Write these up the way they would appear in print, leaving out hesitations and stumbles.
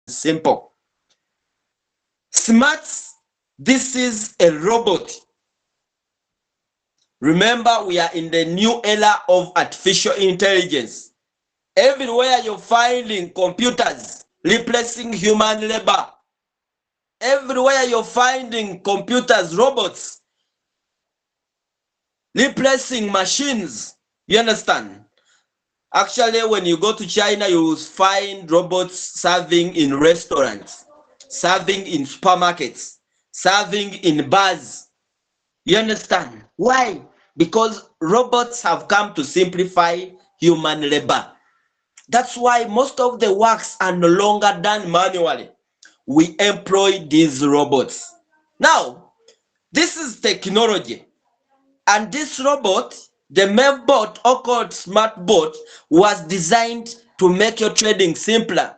simple. SMARTS, this is a robot. Remember, we are in the new era of artificial intelligence. Everywhere you're finding computers replacing human labor. Everywhere you're finding computers, robots replacing machines. You understand? Actually, when you go to China, you will find robots serving in restaurants, serving in supermarkets, serving in bars. You understand? Why? Because robots have come to simplify human labor. That's why most of the works are no longer done manually. We employ these robots. Now, this is technology. And this robot, the MEVBOT, or called SmartBot, was designed to make your trading simpler,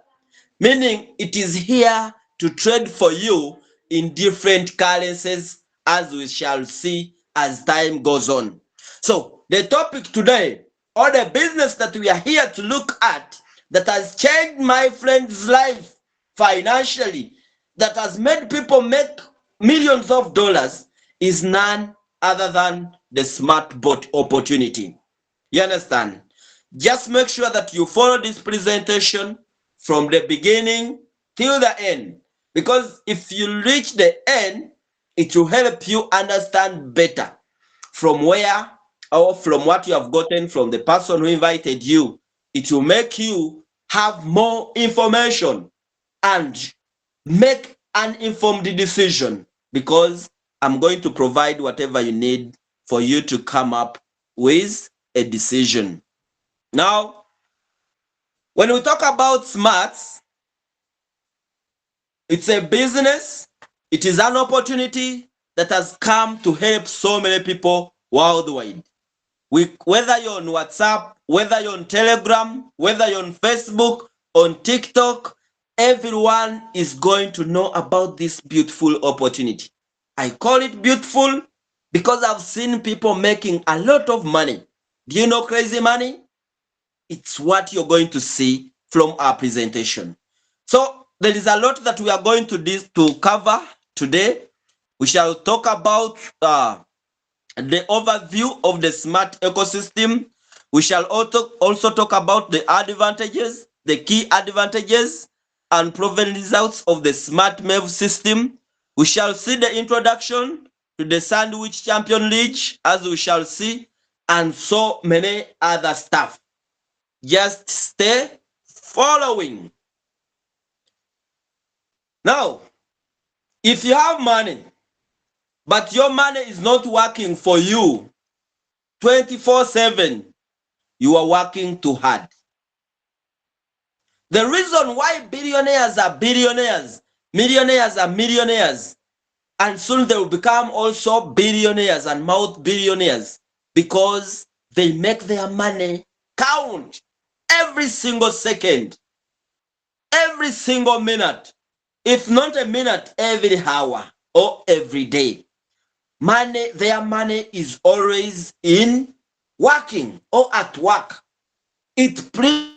meaning it is here to trade for you in different currencies, as we shall see as time goes on. So the topic today, or the business that we are here to look at, that has changed my friend's life financially, that has made people make millions of dollars, is none other than the SmartBot opportunity. You understand? Just make sure that you follow this presentation from the beginning till the end, because if you reach the end, it will help you understand better from where, or from what you have gotten from the person who invited you. It will make you have more information and make an informed decision, because I'm going to provide whatever you need for you to come up with a decision. Now, when we talk about SMARTS, it's a business, it is an opportunity that has come to help so many people worldwide. Whether you're on WhatsApp, whether you're on Telegram, whether you're on Facebook, on TikTok, everyone is going to know about this beautiful opportunity. I call it beautiful because I've seen people making a lot of money. Do you know crazy money? It's what you're going to see from our presentation. So there is a lot that we are going to cover today. We shall talk about the overview of the smart ecosystem. We shall also talk about the advantages, the key advantages and proven results of the Smart Mev system. We shall see the introduction to the Sandwich Champion League, as we shall see, and so many other stuff. Just stay following. Now, if you have money, but your money is not working for you 24/7, you are working too hard. The reason why billionaires are billionaires, millionaires are millionaires, and soon they will become also billionaires and multi-billionaires, because they make their money count every single second, every single minute, if not a minute, every hour or every day. Money, their money is always in working or at work. It brings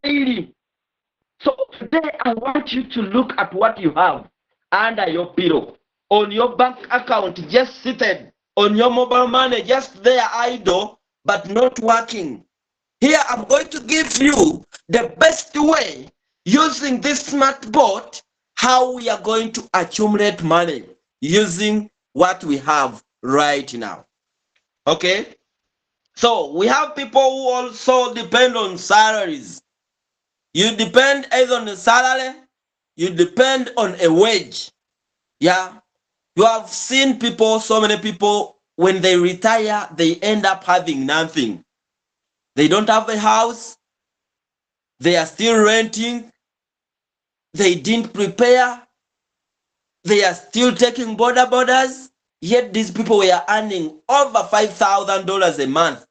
daily. So today I want you to look at what you have under your pillow, on your bank account, just seated, on your mobile money, just there idle, but not working. Here I'm going to give you the best way, using this smart bot, how we are going to accumulate money using what we have right now. Okay? So we have people who also depend on salaries. You depend either on a salary, you depend on a wage. Yeah. You have seen people, so many people, when they retire, they end up having nothing. They don't have a house. They are still renting. They didn't prepare. They are still taking borders. Yet these people were earning over $5,000 a month,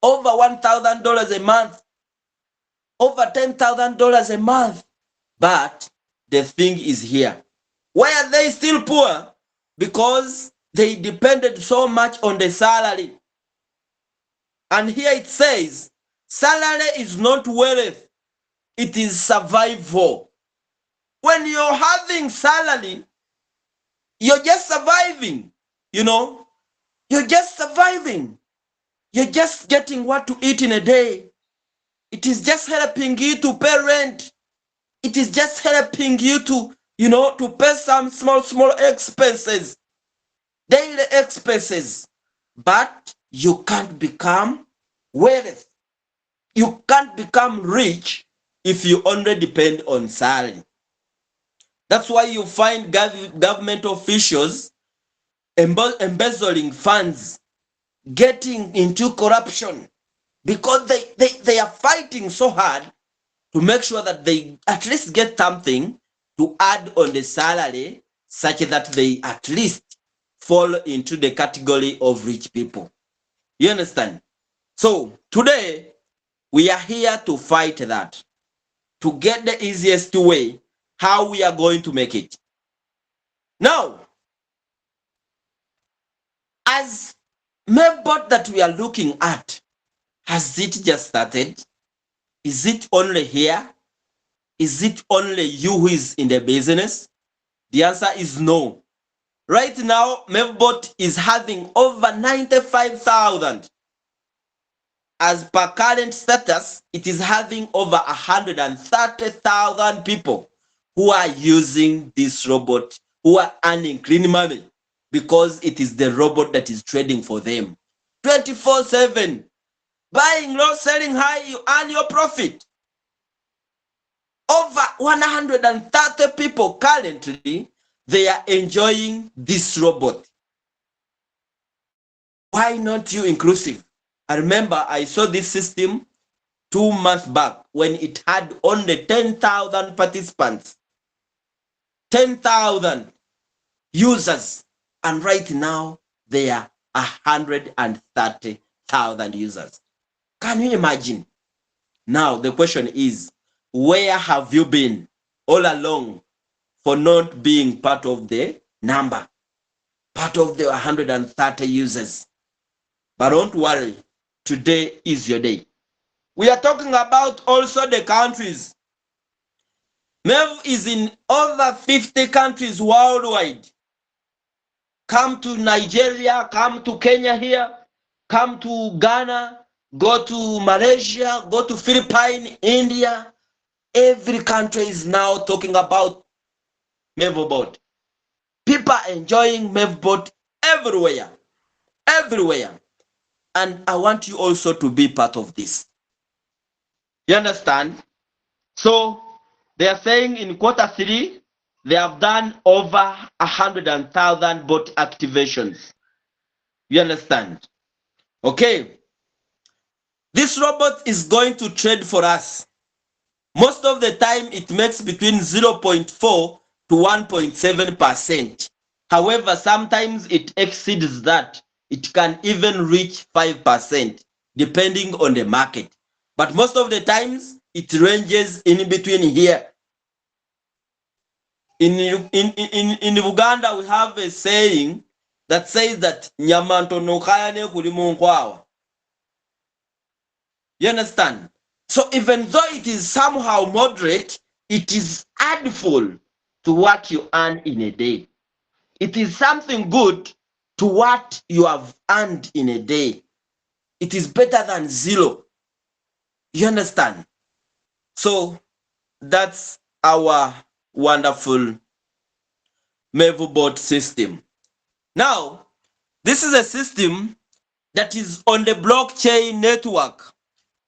over $1,000 a month, over $10,000 a month. But the thing is here. Why are they still poor? Because they depended so much on the salary. And here it says, salary is not wealth, it is survival. When you're having salary, you're just surviving, you know, you're just surviving. You're just getting what to eat in a day. It is just helping you to pay rent. It is just helping you to, you know, to pay some small expenses, daily expenses. But you can't become wealthy. You can't become rich if you only depend on salary. That's why you find government officials embezzling funds, getting into corruption, because they are fighting so hard to make sure that they at least get something to add on the salary, such that they at least fall into the category of rich people. You understand? So today, we are here to fight that, to get the easiest way how we are going to make it. Now, as MEVBOT that we are looking at, has it just started? Is it only here? Is it only you who is in the business? The answer is no. Right now, MEVBOT is having over 95,000. As per current status, it is having over 130,000 people who are using this robot, who are earning clean money, because it is the robot that is trading for them. 24/7. Buying low, selling high, you earn your profit. Over 130 people currently, they are enjoying this robot. Why not you inclusive? I remember I saw this system 2 months back when it had only 10,000 participants, 10,000 users, and right now they are 130,000 users. Can you imagine? Now the question is, where have you been all along for not being part of the number, part of the 130 users? But don't worry, today is your day. We are talking about also the countries. MEV is in over 50 countries worldwide. Come to Nigeria, come to Kenya here, come to Ghana, go to Malaysia, go to Philippines, India. Every country is now talking about MEVBOT. People are enjoying MEVBOT everywhere, everywhere. And I want you also to be part of this. You understand? So they are saying in Q3, they have done over 100,000 bot activations. You understand? Okay. This robot is going to trade for us. Most of the time, it makes between 0.4 to 1.7%. However, sometimes it exceeds that. It can even reach 5%, depending on the market. But most of the times, it ranges in between here. In Uganda, we have a saying that says that nyamanto no kaya ne kulimunkwawa. You understand? So even though it is somehow moderate, it is addful to what you earn in a day. It is something good to what you have earned in a day. It is better than zero. You understand? So that's our wonderful MEVBOT system. Now, this is a system that is on the blockchain network.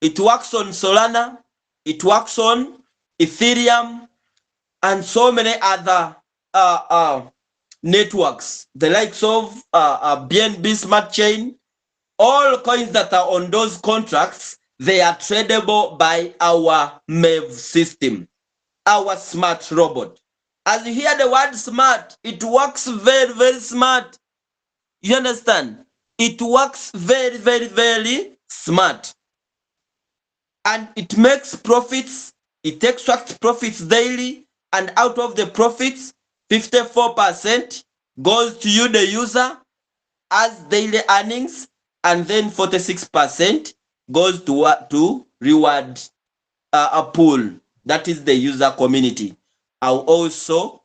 It works on Solana, it works on Ethereum, and so many other networks, the likes of BNB Smart Chain. All coins that are on those contracts, they are tradable by our MEV system, our smart robot. As you hear the word smart, it works very, very smart. You understand? It works very, very, very smart. And it makes profits. It extracts profits daily. And out of the profits, 54% goes to you, the user. as daily earnings, and then 46% goes to reward a pool, that is the user community. I'll also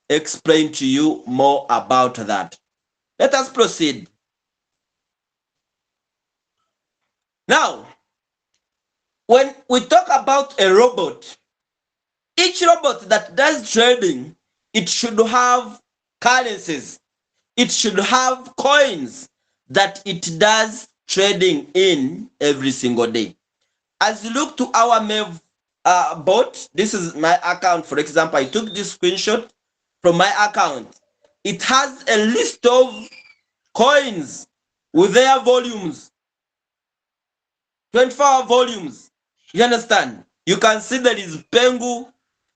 explain to you more about that. Let us proceed. Now, when we talk about a robot, each robot that does trading, it should have currencies. It should have coins that it does trading in every single day. As you look to our MEV bot, this is my account. For example, I took this screenshot from my account. It has a list of coins with their volumes, 24 volumes. You understand? You can see there is Pengu,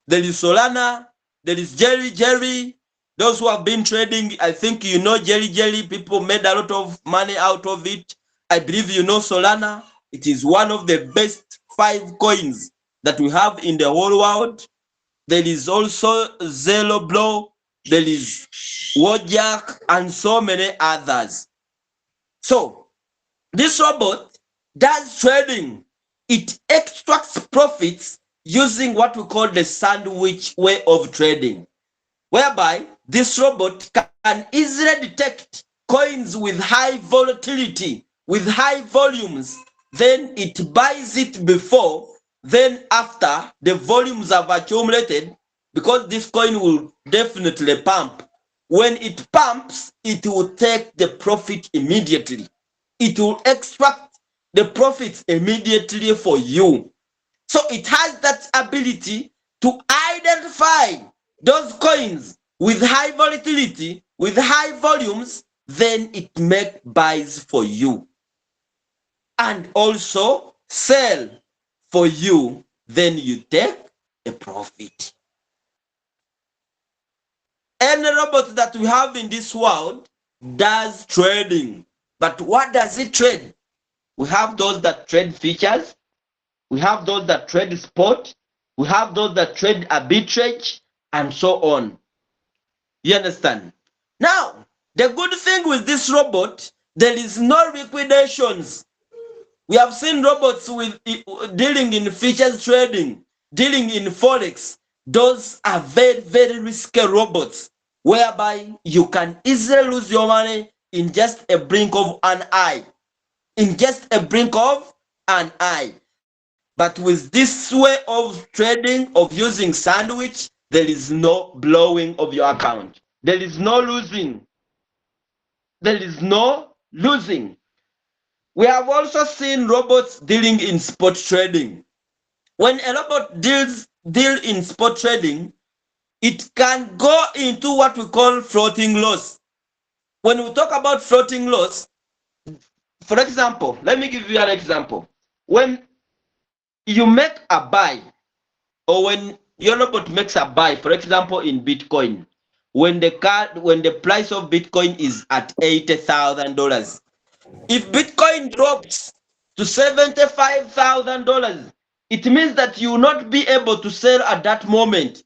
there is Solana, there is Jerry. Those who have been trading, I think you know Jerry. People made a lot of money out of it. I believe you know Solana. It is one of the best 5 coins that we have in the whole world. There is also Zero Blow, there is Wojak, and so many others. So this robot does trading. It extracts profits using what we call the sandwich way of trading, whereby this robot can easily detect coins with high volatility, with high volumes. Then it buys it before, then after the volumes have accumulated, because this coin will definitely pump. When it pumps, it will take the profit immediately. It will extract the profits immediately for you. So it has that ability to identify those coins with high volatility, with high volumes, then it make buys for you. And also sell for you, then you take a profit. Any robot that we have in this world does trading. But what does it trade? We have those that trade features. We have those that trade spot. We have those that trade arbitrage, and so on. You understand? Now, the good thing with this robot, there is no liquidations. We have seen robots with dealing in futures trading, dealing in forex. Those are very, very risky robots, whereby you can easily lose your money in just a blink of an eye. In just a blink of an eye. But with this way of trading, of using sandwich, there is no blowing of your account. There is no losing. There is no losing. We have also seen robots dealing in spot trading. When a robot deal in spot trading, it can go into what we call floating loss. When we talk about floating loss, for example, let me give you an example. When you make a buy, or when your robot makes a buy, for example, in Bitcoin, when the price of Bitcoin is at $80,000, if Bitcoin drops to $75,000, it means that you will not be able to sell at that moment.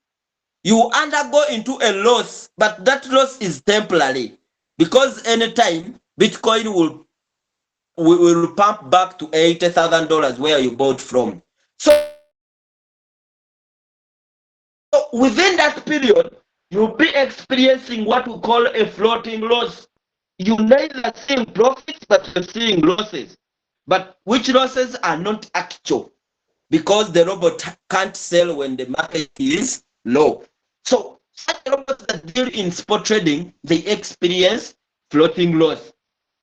You undergo into a loss, but that loss is temporary, because anytime Bitcoin will pump back to $80,000 where you bought from. So within that period, you'll be experiencing what we call a floating loss. You neither seeing profits, but you're seeing losses. But which losses are not actual, because the robot can't sell when the market is low. So such robots that deal in spot trading, they experience floating loss.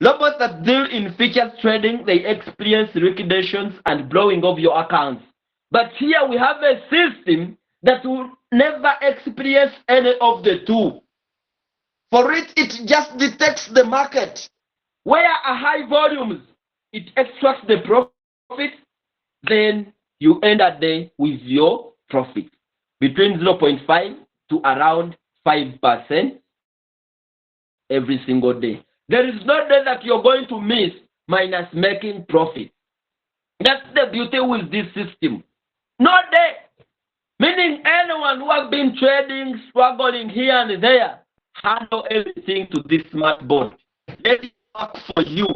Robots that deal in futures trading, they experience liquidations and blowing of your accounts. But here we have a system that will never experience any of the two. For it, it just detects the market. Where are high volumes, it extracts the profit, then you end a day with your profit between 0.5 to around 5% every single day. There is no day that you're going to miss minus making profit. That's the beauty with this system. No day. Meaning anyone who has been trading, struggling here and there, handle everything to this smart board. There is work for you.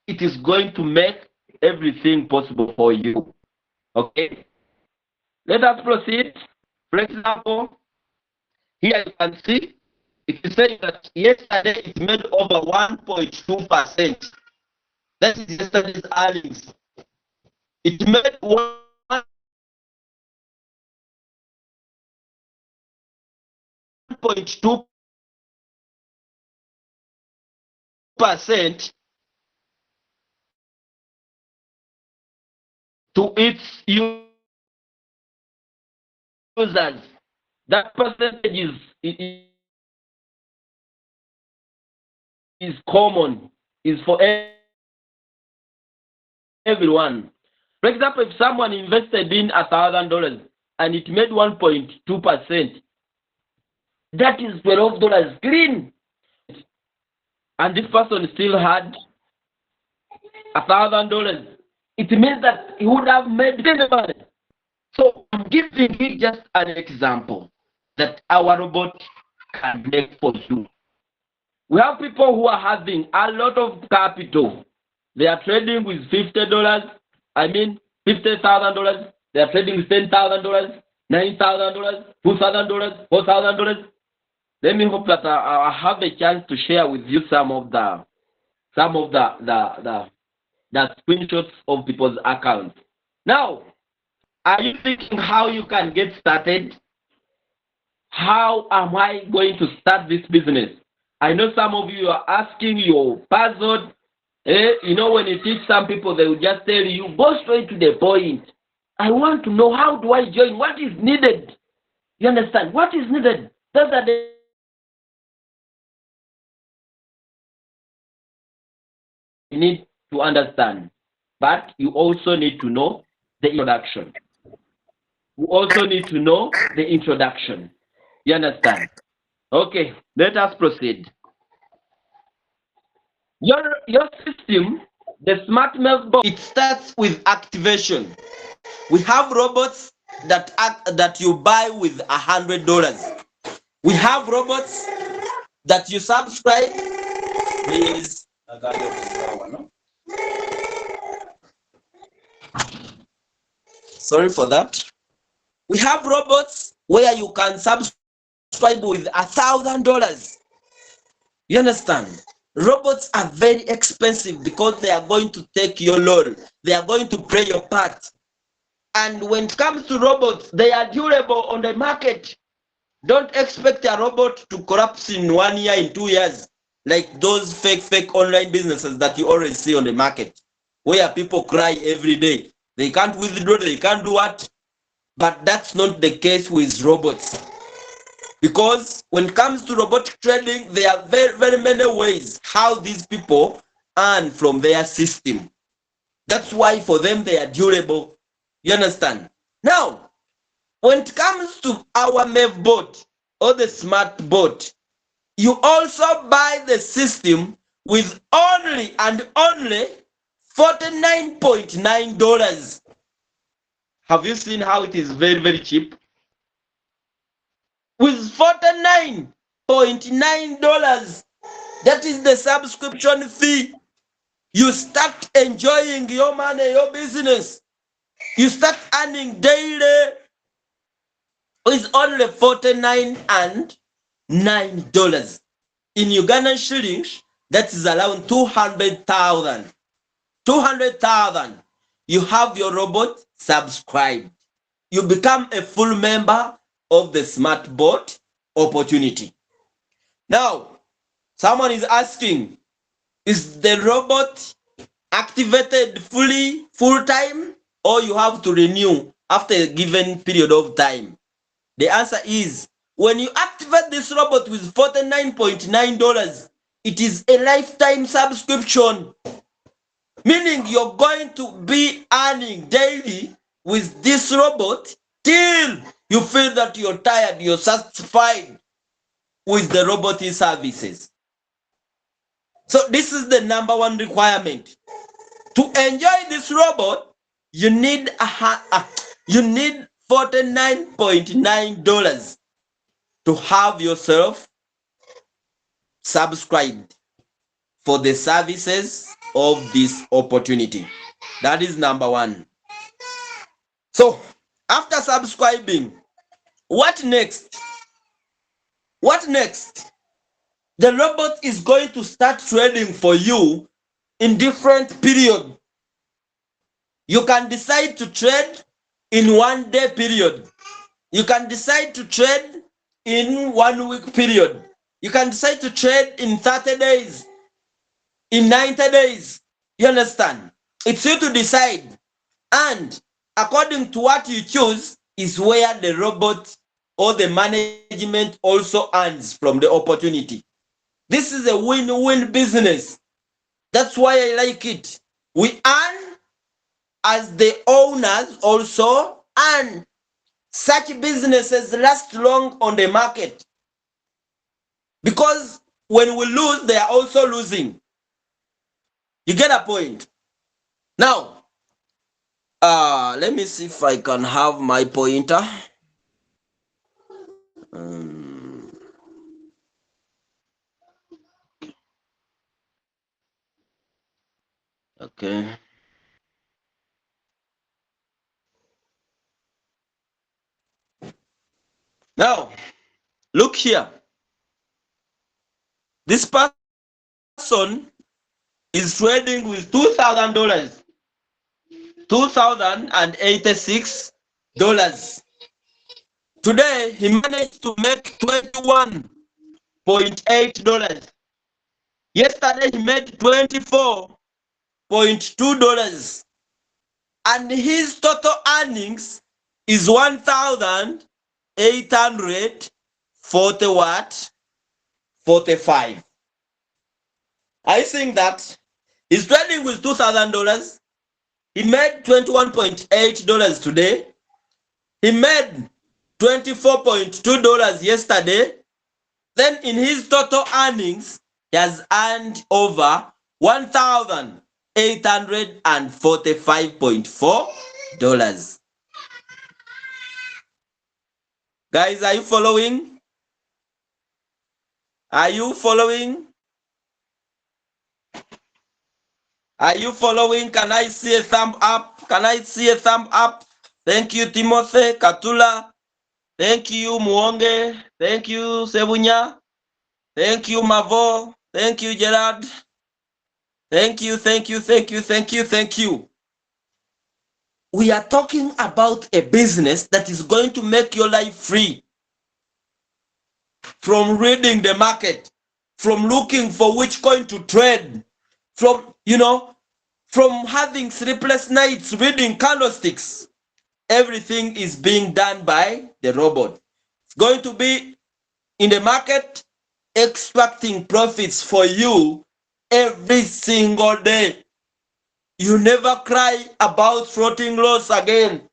It is going to make everything possible for you. Okay? Let us proceed. For example, here you can see it is saying that yesterday it made over 1.2%. That is yesterday's earnings. It made 1.2% to its users. That percentage is common, is for everyone. For example, if someone invested in $1,000 and it made 1.2%, that is $12 clean. And this person still had $1,000. It means that he would have made the money. So I'm giving you just an example that our robot can make for you. We have people who are having a lot of capital. They are trading with $50. I mean, $50,000. They are trading with $10,000, $9,000, $2,000, $4,000. Let me hope that I have a chance to share with you some of the screenshots of people's accounts. Now, are you thinking how you can get started? How am I going to start this business? I know some of you are asking your password. You know, when you teach some people, they will just tell you, go straight to the point. I want to know, how do I join? What is needed? You understand? What is needed? Those are the you need to understand. But you also need to know the introduction. You also need to know the introduction. You understand? Okay, let us proceed. Your system, the Smart Mev, it starts with activation. We have robots that you buy with $100. We have robots that you subscribe. Please, sorry for that. We have robots where you can subscribe with $1,000. You understand? Robots are very expensive because they are going to take your role. They are going to play your part. And when it comes to robots, they are durable on the market. Don't expect a robot to collapse in 1 year, in 2 years, like those fake online businesses that you always see on the market, where people cry every day. They can't withdraw, they can't do what? But that's not the case with robots. Because when it comes to robotic trading, there are very many ways how these people earn from their system. That's why for them they are durable. You understand? Now, when it comes to our MEVBOT or the smart bot, you also buy the system with only and only $49.9. Have you seen how it is very cheap? With $49.9, that is the subscription fee. You start enjoying your money, your business. You start earning daily with only $49.9. In Ugandan shillings, that is around 200,000. 200,000. You have your robot subscribed. You become a full member of the smart bot opportunity. Now, someone is asking, is the robot activated full time, or you have to renew after a given period of time? The answer is, when you activate this robot with $49.9, it is a lifetime subscription, meaning you're going to be earning daily with this robot till you feel that you're tired, you're satisfied with the robot services. So this is the number one requirement. To enjoy this robot, you need $49.9 to have yourself subscribed for the services of this opportunity. That is number one. So after subscribing, what next? What next? The robot is going to start trading for you in different periods. You can decide to trade in 1 day period. You can decide to trade in 1 week period. You can decide to trade in 30 days, in 90 days. You understand? It's you to decide. And according to what you choose is where the robot or the management also earns from the opportunity. This is a win-win business. That's why I like it. We earn as the owners also, and such businesses last long on the market. Because when we lose, they are also losing. You get a point? Now, let me see if I can have my pointer. Okay. Now, look here. This person is trading with $2,000, $2,086. Today, he managed to make $21.8. Yesterday, he made $24.2. And his total earnings is 1,840 what? 45. I think that he's trading with $2,000. He made $21.8 today. He made $24.2 yesterday. Then in his total earnings, he has earned over $1,845.4. Guys, are you following? Are you following? Are you following? Can I see a thumb up? Can I see a thumb up? Thank you, Timothy, Katula. Thank you, Muonge. Thank you, Sebunya. Thank you, Mavo. Thank you, Gerard. Thank you, thank you, thank you, thank you, thank you. We are talking about a business that is going to make your life free from reading the market, from looking for which coin to trade, from, from having sleepless nights reading candlesticks. Everything is being done by the robot. It's going to be in the market, extracting profits for you every single day. You never cry about floating loss again.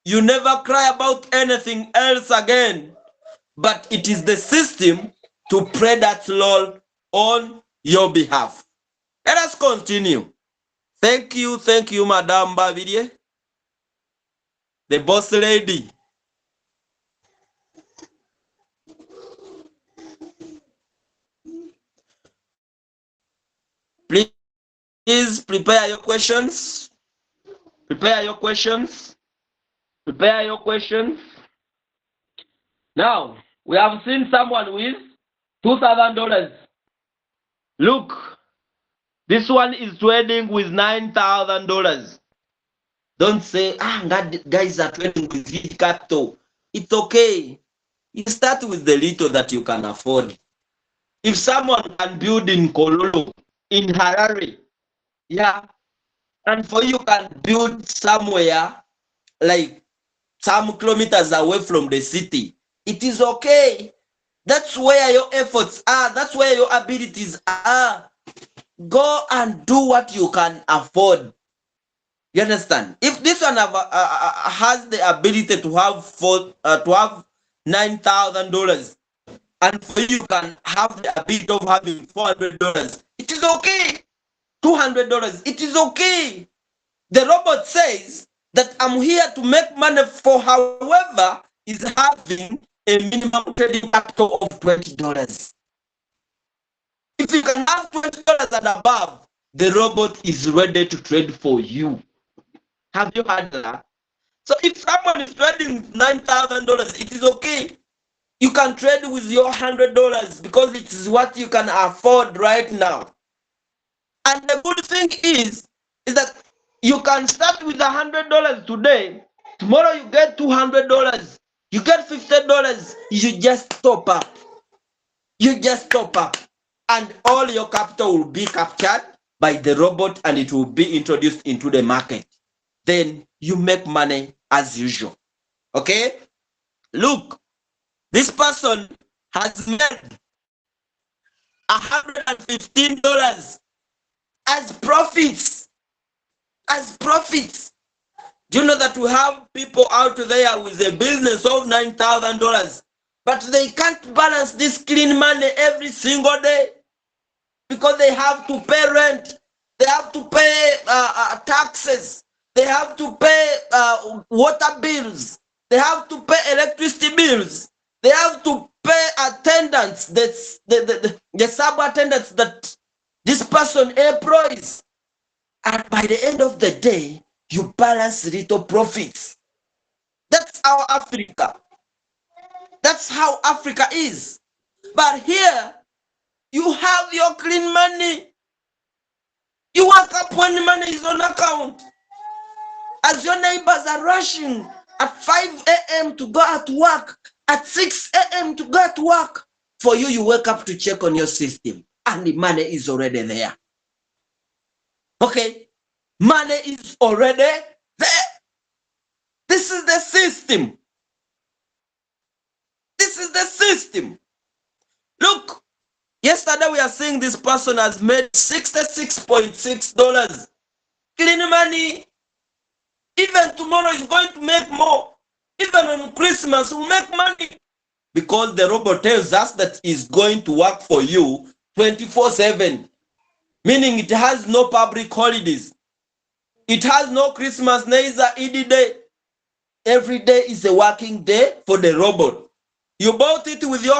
You never cry about anything else again. But it is the system to pay that loss on your behalf. Let us continue. Thank you, Madam Bavidie, the boss lady. Please prepare your questions. Prepare your questions. Prepare your questions. Now, we have seen someone with $2,000. Look, this one is trading with $9,000. Don't say, guys are trading with huge capital. It's okay. You start with the little that you can afford. If someone can build in Kololo, in Harare, yeah, and for you can build somewhere like some kilometers away from the city, it is okay. That's where your efforts are. That's where your abilities are. Go and do what you can afford. You understand? If this one has the ability to have $9,000, and for you can have the ability of having $400, it is okay. $200, it is okay. The robot says that I'm here to make money for however is having a minimum trading capital of $20. If you can have $20 and above, the robot is ready to trade for you. Have you heard that? So if someone is trading $9,000, it is okay. You can trade with your $100 because it is what you can afford right now. And the good thing is that you can start with $100 today. Tomorrow you get $200. You get $50. You just top up. You just top up. And all your capital will be captured by the robot and it will be introduced into the market. Then you make money as usual. Okay? Look, this person has made $115 as profits. As profits. Do you know that we have people out there with a business of $9,000, but they can't balance this clean money every single day because they have to pay rent, they have to pay taxes, they have to pay water bills, they have to pay electricity bills, they have to pay attendants, the sub-attendants that this person employs. And by the end of the day, you balance little profits. That's our Africa. That's how Africa is. But here, you have your clean money. You wake up when the money is on account. As your neighbors are rushing at 5 a.m. to go at work, at 6 a.m. to go at work, for you, you wake up to check on your system, and the money is already there. Okay? Money is already there. This is the system. This is the system. Look, yesterday we are seeing this person has made $66.6. Clean money. Even tomorrow is going to make more. Even on Christmas, we'll make money. Because the robot tells us that it's going to work for you 24/7. Meaning it has no public holidays. It has no Christmas, neither Eid day. Every day is a working day for the robot. You bought it with your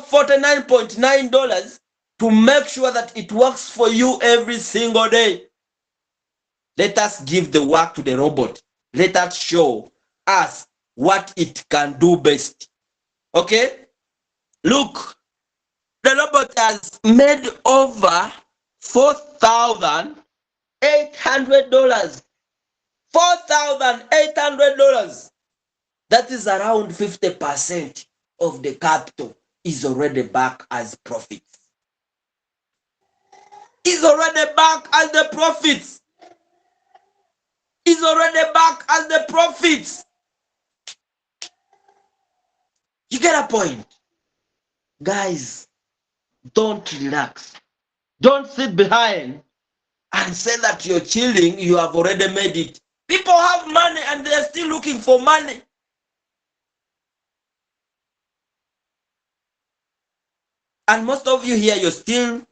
$49.9 to make sure that it works for you every single day. Let us give the work to the robot. Let us show us what it can do best. Okay? Look, the robot has made over $4,800. $4,800. That is around 50% of the capital is already back as profits. Is already back as the profits. Is already back as the profits. You get a point? Guys, don't relax. Don't sit behind and say that you're chilling, you have already made it. People have money and they're still looking for money. And most of you here, you're still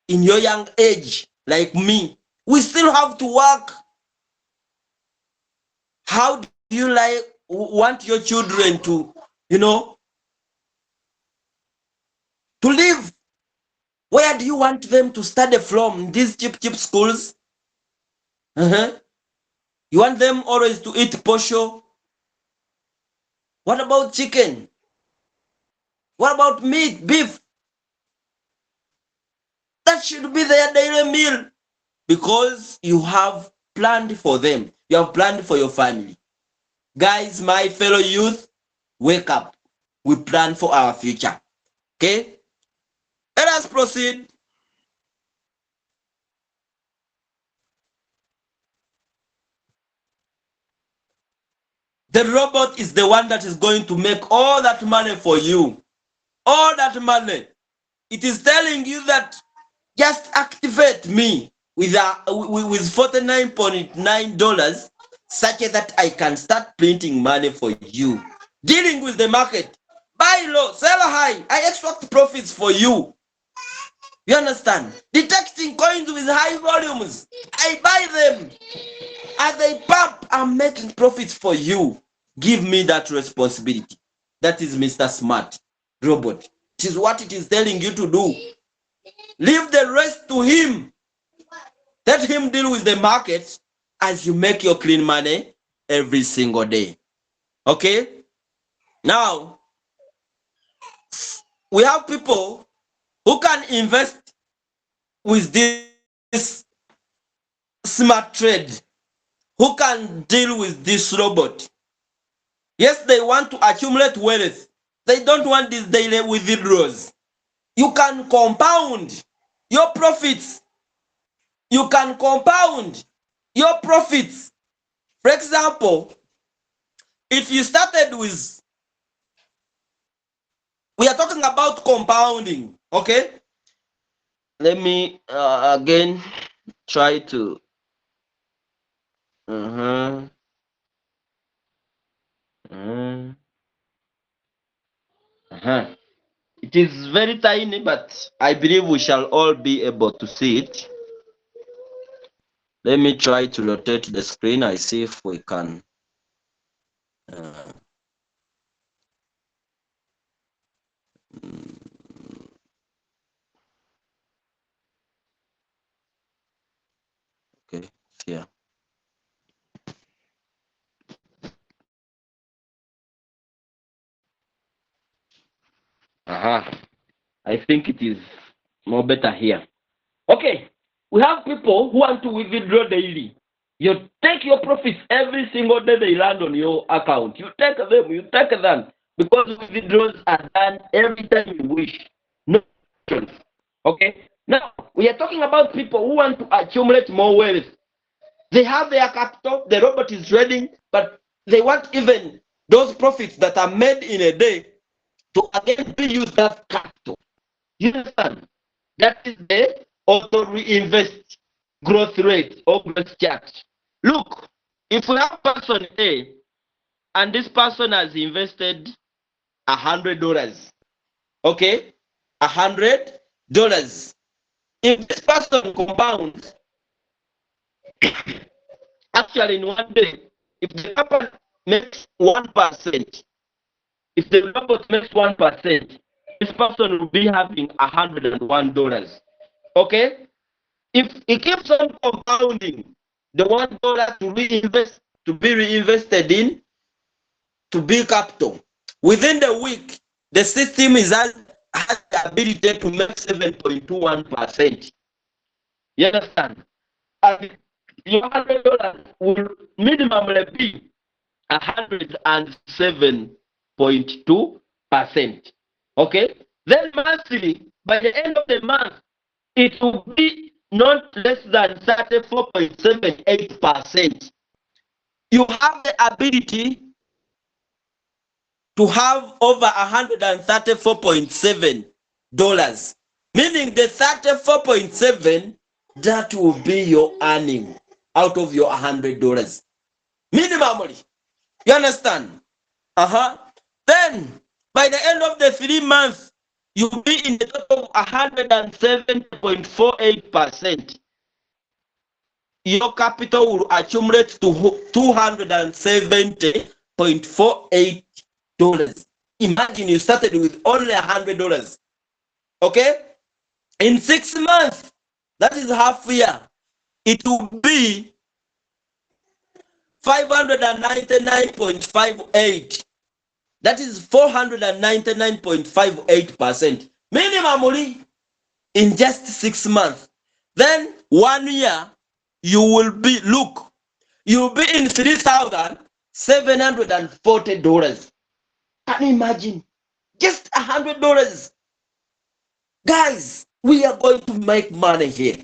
in your young age, like me. We still have to work. How do you want your children to, to live? Where do you want them to study from? These cheap schools? You want them always to eat posho? What about chicken? What about meat, beef? That should be their daily meal because you have planned for them. You have planned for your family. Guys, my fellow youth, wake up. We plan for our future. Okay? Let us proceed. The robot is the one that is going to make all that money for you. All that money. It is telling you that just activate me with $49.9 such that I can start printing money for you. Dealing with the market. Buy low, sell high. I extract profits for you. You understand? Detecting coins with high volumes. I buy them. As they pump, I'm making profits for you. Give me that responsibility. That is Mr. Smart Robot. It is what it is telling you to do. Leave the rest to him. Let him deal with the market as you make your clean money every single day. Okay? Now, we have people who can invest with this smart trade, who can deal with this robot. Yes, they want to accumulate wealth. They don't want these daily withdrawals. You can compound your profits. You can compound your profits. For example, if you started with, we are talking about compounding, okay? Let me again try to. It is very tiny, but I believe we shall all be able to see it. Let me try to rotate the screen. I see if we can. Okay, here. I think it is more better here. Okay, we have people who want to withdraw daily. You take your profits every single day they land on your account. You take them, because withdrawals are done every time you wish. No options. Okay, now we are talking about people who want to accumulate more wealth. They have their capital, the robot is trading, but they want even those profits that are made in a day to again reuse that capital. You understand? That is the auto reinvest growth rate or growth chart. Look, if we have person A and this person has invested $100, okay, $100. If this person compounds, actually in one day, if the company makes 1%, if the robot makes 1%, this person will be having $101. Okay? If it keeps on compounding, the $1 to reinvest, to be reinvested in, to build capital, within the week, the system has the ability to make 7.21%. You understand? And your $100 will minimally be 107.2%. Okay? Then monthly, by the end of the month, it will be not less than 34.78%. You have the ability to have over $134.7, meaning the 34.7, that will be your earning out of your $100 minimally. You understand? Then by the end of the 3 months, you'll be in the total of 107.48%. Your capital will accumulate to $270.48. Imagine you started with only $100. Okay? In 6 months, that is half year, it will be 599.58. That is 499.58%. Minimally in just 6 months. Then 1 year, you will be, look, you'll be in $3,740. Can you imagine? Just $100. Guys, we are going to make money here.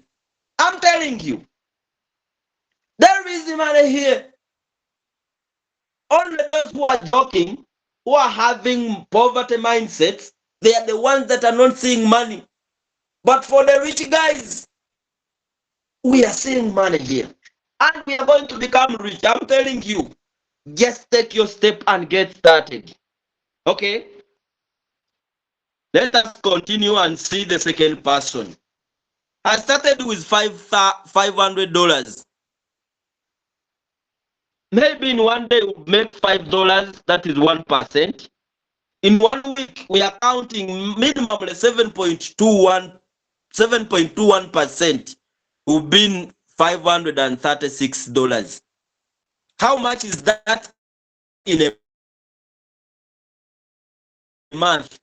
I'm telling you. There is money here. Only those who are joking, who are having poverty mindsets, they are the ones that are not seeing money. But for the rich guys, we are seeing money here. And we are going to become rich. I'm telling you. Just take your step and get started. Okay? Let us continue and see the second person. I started with $500. Maybe in one day we'll make $5, that is 1%. In 1 week, we are counting minimum 7.21%. 7.21% will be $536. How much is that in a month?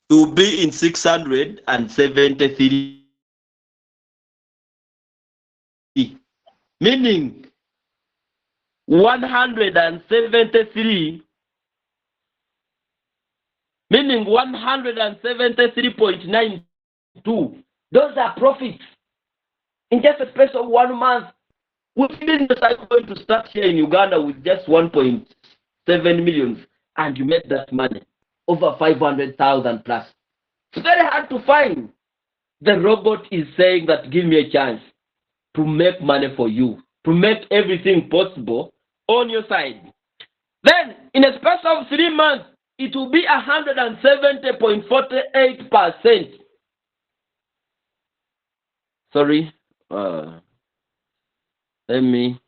It will be in 673. Meaning 173, meaning 173.92. Those are profits in just a space of 1 month. We business are going to start here in Uganda with just 1.7 million, and you made that money over 500,000 plus. It's very hard to find. The robot is saying that give me a chance to make money for you, to make everything possible on your side. Then, in a space of 3 months, it will be 170.48%. Sorry, let me.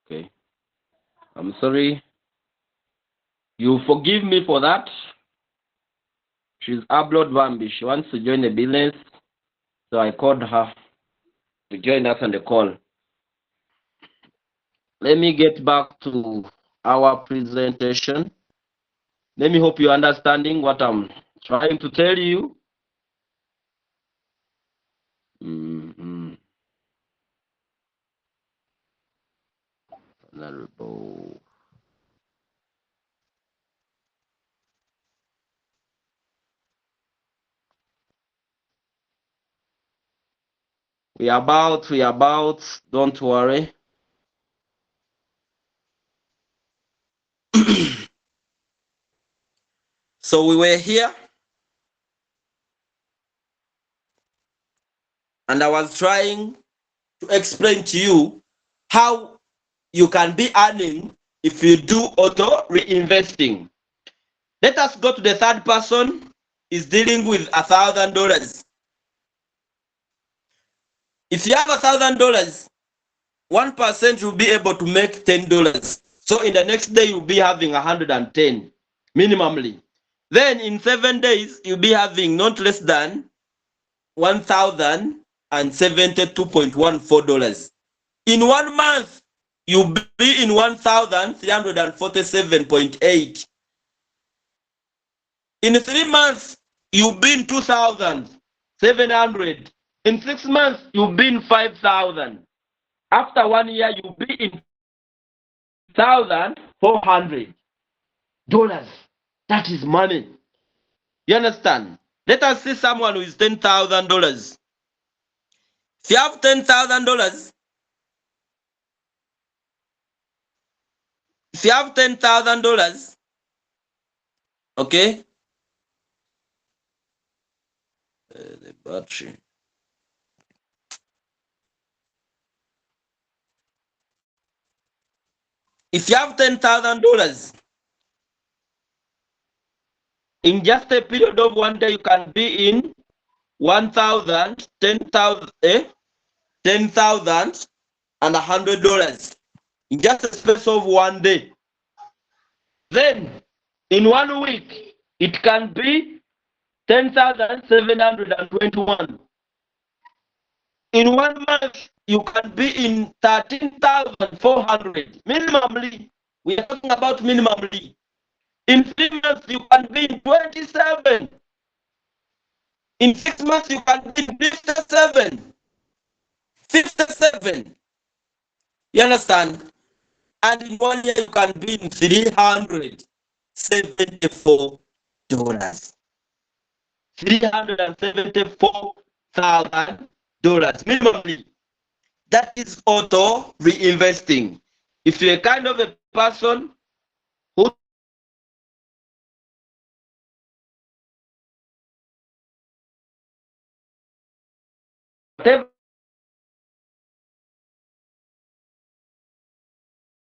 Okay, I'm sorry. You forgive me for that. She's Upload Bambi. She wants to join the business, so I called her to join us on the call. Let me get back to our presentation. Let me hope you're understanding what I'm trying to tell you. Honorable. We about, don't worry. So we were here, and I was trying to explain to you how you can be earning if you do auto reinvesting. Let us go to the third person. Is dealing with $1,000. If you have $1,000, 1% you'll be able to make $10. So in the next day you'll be having 110 minimally. Then in 7 days you'll be having not less than $1,072.14. In 1 month you'll be in 1,347.8. In 3 months you'll be in 2,700. In 6 months you'll be in 5,000. After 1 year you'll be in $1,400. That is money. You understand? Let us see someone who is $10,000. If you have $10,000, okay, the battery. If you have $10,000, in just a period of 1 day, you can be in 1,000, 10,000, $10,000 and $100 in just a space of 1 day. Then, in 1 week, it can be 10,721. In 1 month, you can be in 13,400 minimally. We are talking about minimally. In 3 months, you can be in 27. In 6 months, you can be in 57. 57. You understand? And in 1 year, you can be in $374. $374,000 minimally. That is auto reinvesting. If you're a kind of a person who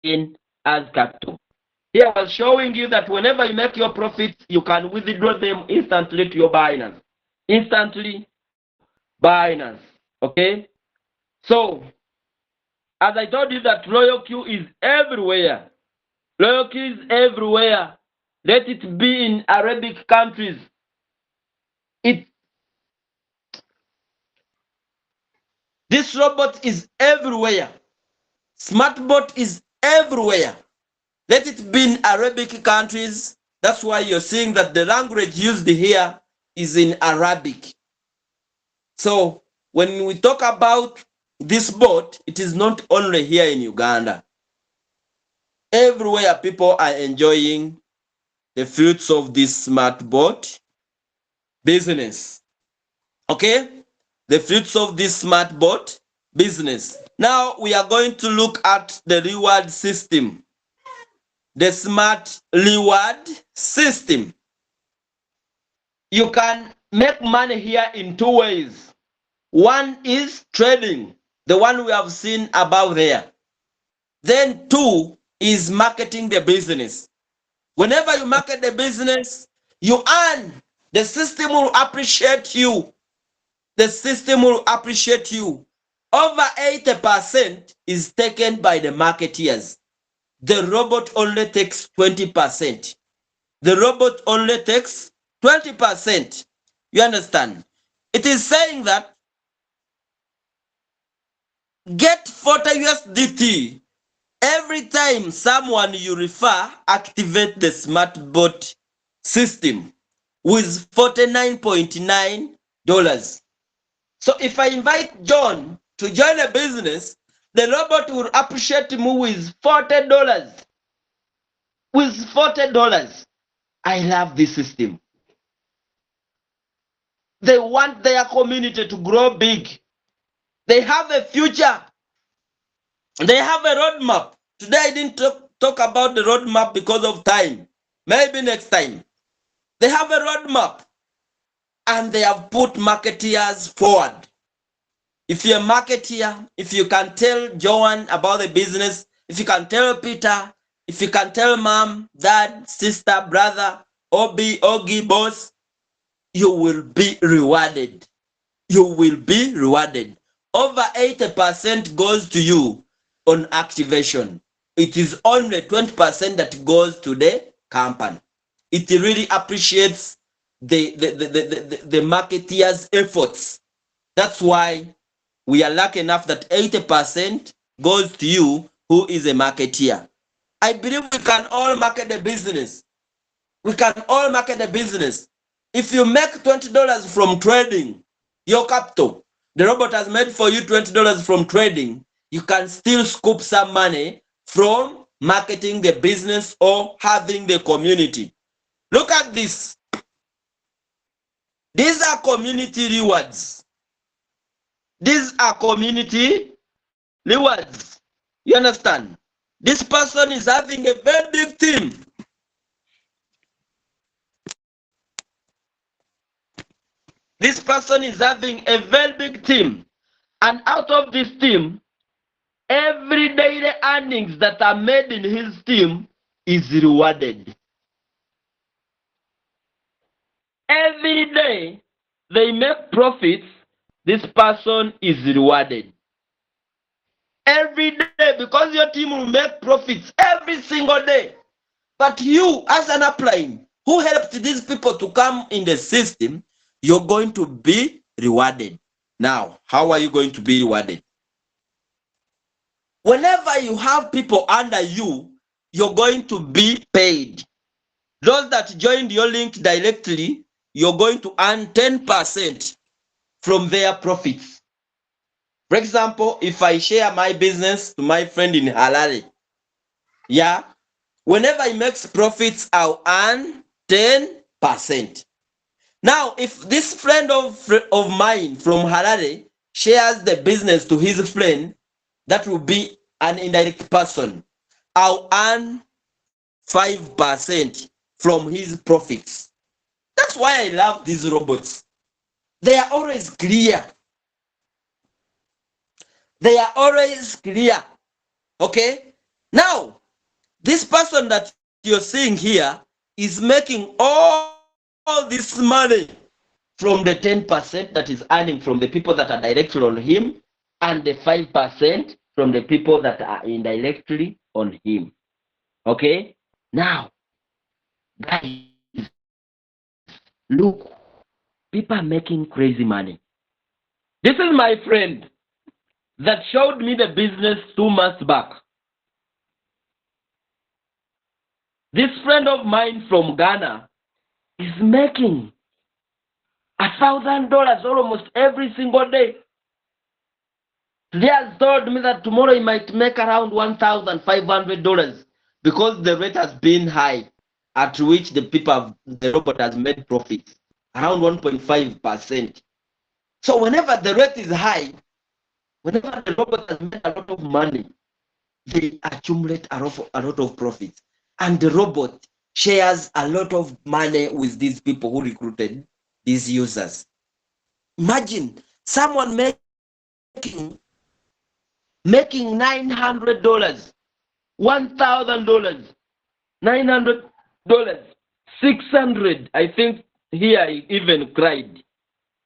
in as capital. Here I was showing you that whenever you make your profits, you can withdraw them instantly to your Binance. instantly Binance. Okay, so as I told you that Royal Q is everywhere. Royal Q is everywhere. Let it be in Arabic countries. This robot is everywhere. SmartBot is everywhere. Let it be in Arabic countries. That's why you're seeing that the language used here is in Arabic. So when we talk about this bot, it is not only here in Uganda. Everywhere people are enjoying the fruits of this smart bot business. Okay? The fruits of this smart bot business. Now we are going to look at the reward system. The smart reward system. You can make money here in two ways. One is trading, the one we have seen above there. Then two is marketing the business. Whenever you market the business, you earn. The system will appreciate you. The system will appreciate you. Over 80% is taken by the marketeers. The robot only takes 20%. The robot only takes 20%. You understand? It is saying that get 40 USDT every time someone you refer activate the smart bot system with $49.9. So if I invite John to join a business, the robot will appreciate me with $40. With $40. I love this system. They want their community to grow big. They have a future. They have a roadmap. Today I didn't talk about the roadmap because of time. Maybe next time. They have a roadmap. And they have put marketeers forward. If you're a marketeer, if you can tell Joan about the business, if you can tell Peter, if you can tell mom, dad, sister, brother, Ogi, boss, you will be rewarded. You will be rewarded. Over 80% goes to you on activation. It is only 20% that goes to the company. It really appreciates the marketeer's efforts. That's why we are lucky enough that 80% goes to you who is a marketeer. I believe we can all market the business. We can all market the business. If you make $20 from trading, your capital, the robot has made for you $20 from trading, you can still scoop some money from marketing the business or having the community. Look at this. These are community rewards. These are community rewards. You understand? This person is having a very big team. This person is having a very big team. And out of this team, every daily earnings that are made in his team is rewarded. Every day they make profits, this person is rewarded. Every day, because your team will make profits every single day. But you, as an upline, who helped these people to come in the system, you're going to be rewarded. Now, how are you going to be rewarded? Whenever you have people under you, you're going to be paid. Those that joined your link directly, you're going to earn 10% from their profits. For example, if I share my business to my friend in Harare, yeah, whenever he makes profits, I'll earn 10%. Now, if this friend of mine from Harare shares the business to his friend, that will be an indirect person. I'll earn 5% from his profits. That's why I love these robots. They are always clear. They are always clear. Okay? Now, this person that you're seeing here is making all this money from the 10% that is earning from the people that are directly on him, and the 5% from the people that are indirectly on him. Okay? Now, guys, look, people are making crazy money. This is my friend that showed me the business 2 months back. This friend of mine from Ghana is making $1,000 almost every single day. He has told me that tomorrow he might make around $1,500 because the rate has been high, at which the robot has made profits around 1.5%. So whenever the rate is high, whenever the robot has made a lot of money, they accumulate a lot of profits, and the robot shares a lot of money with these people who recruited these users. Imagine someone making $900, $1,000, $900, $600. I think here I even cried.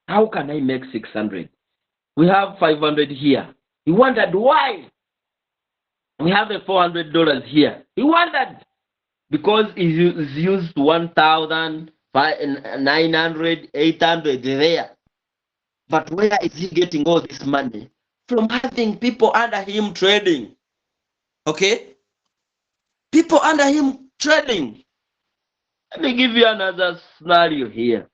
How can I make 600? We have 500 here. He wondered why. We have a $400 here. He wondered because he used 1,000, 900, 800 there. But where is he getting all this money? From having people under him trading. Okay? People under him trading. Let me give you another scenario here.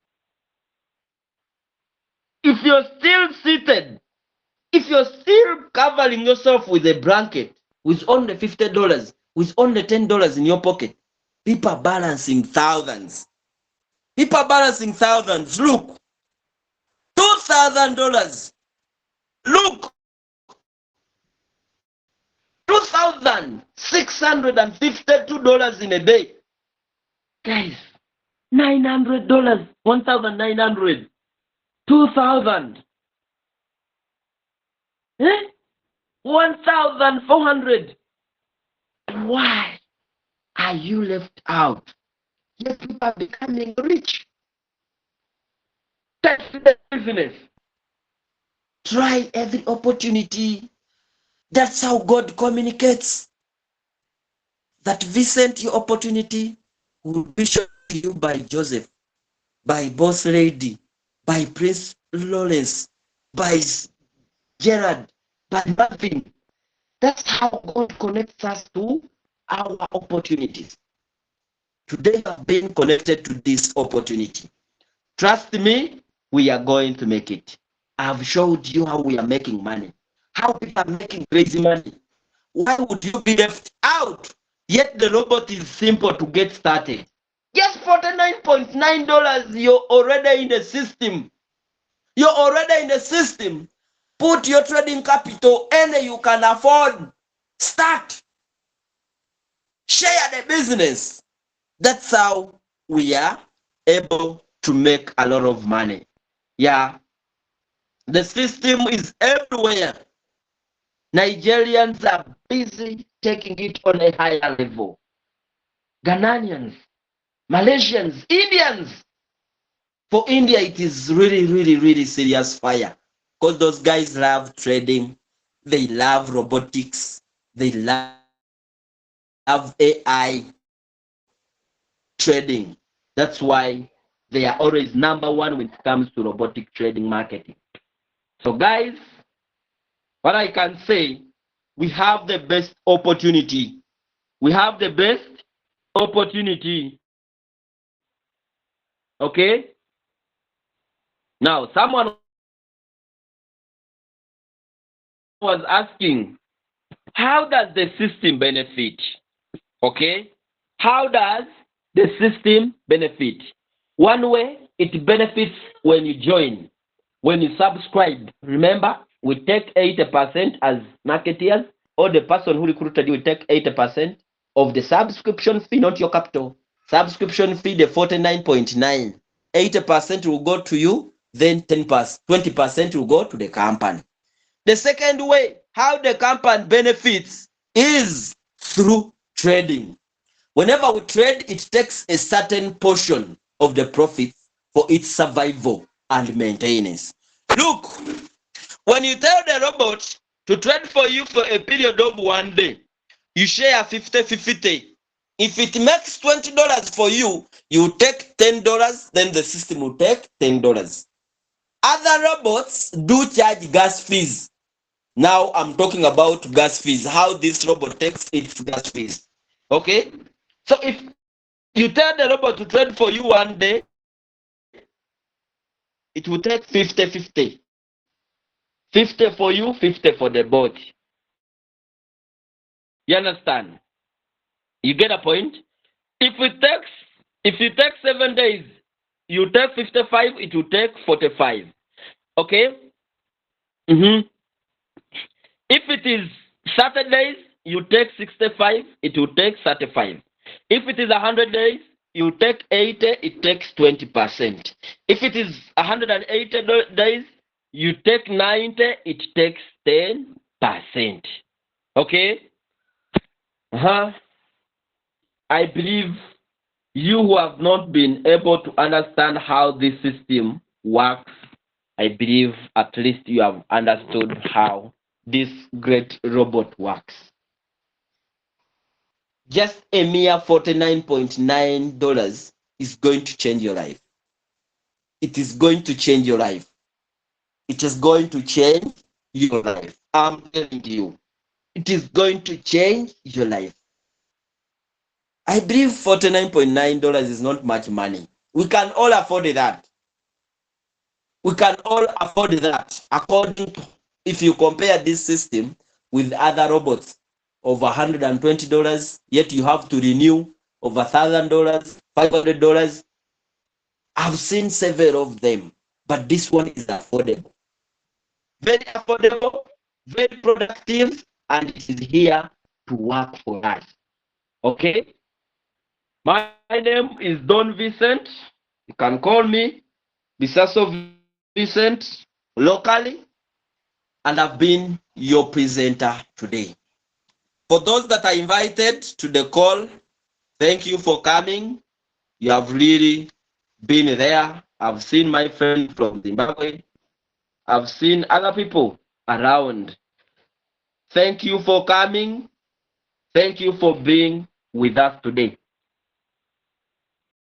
If you're still seated, if you're still covering yourself with a blanket, with only $50, with only $10 in your pocket, people are balancing thousands. People are balancing thousands. Look, $2,000. Look, $2,652 in a day. Guys, $900, 1,900, 2,000, 1,400. Why are you left out? Yet people are becoming rich. Test the business. Try every opportunity. That's how God communicates. That Vincent, your opportunity will be shown to you by Joseph, by Boss Lady, by Prince Lawrence, by Gerard, by Marvin. That's how God connects us to our opportunities. Today you have been connected to this opportunity. Trust me, we are going to make it. I've showed you how we are making money, how people are making crazy money. Why would you be left out? Yet the robot is simple to get started. Just $49.9, you're already in the system. You're already in the system. Put your trading capital any you can afford. Start. Share the business. That's how we are able to make a lot of money. Yeah. The system is everywhere. Nigerians are busy taking it on a higher level. Ghanaians, Malaysians, Indians. For India, it is really, really, really serious fire. Because those guys love trading. They love robotics. They love AI trading. That's why they are always number one when it comes to robotic trading marketing. So guys, what I can say, we have the best opportunity. We have the best opportunity. Okay? Now, someone was asking, how does the system benefit? Okay? How does the system benefit? One way, it benefits when you join, when you subscribe. Remember, we take 80% as marketeers, or the person who recruited you will take 80% of the subscription fee, not your capital. Subscription fee, the 49.9. 80% will go to you, then 20% will go to the company. The second way, how the company benefits is through trading. Whenever we trade, it takes a certain portion of the profits for its survival. and maintenance. Look, when you tell the robot to trade for you for a period of 1 day, you share 50-50. If it makes $20 for you, you take $10, then the system will take $10. Other robots do charge gas fees. Now I'm talking about gas fees, how this robot takes its gas fees. Okay? So if you tell the robot to trade for you 1 day, it will take 50-50. 50 for you, 50 for the bot. You understand? You get a point? If you take 7 days, you take 55, it will take 45. Okay? If it is Saturdays, you take 65, it will take 35. If it is 100 days, you take 80, it takes 20%. If it is 180 days, you take 90, it takes 10%. Okay? I believe you who have not been able to understand how this system works, I believe at least you have understood how this great robot works. Just a mere $49.9 is going to change your life. It is going to change your life. It is going to change your life. I'm telling you, it is going to change your life. I believe $49.9 is not much money. We can all afford that. We can all afford that according to, if you compare this system with other robots of $120, yet you have to renew of $1,000, $500. I've seen several of them, but this one is affordable. Very affordable, very productive, and it is here to work for us. Okay? My name is Don Vincent. You can call me Bisaso Vincent locally, and I've been your presenter today. For those that are invited to the call, thank you for coming. You have really been there. I've seen my friend from Zimbabwe. I've seen other people around. Thank you for coming. Thank you for being with us today.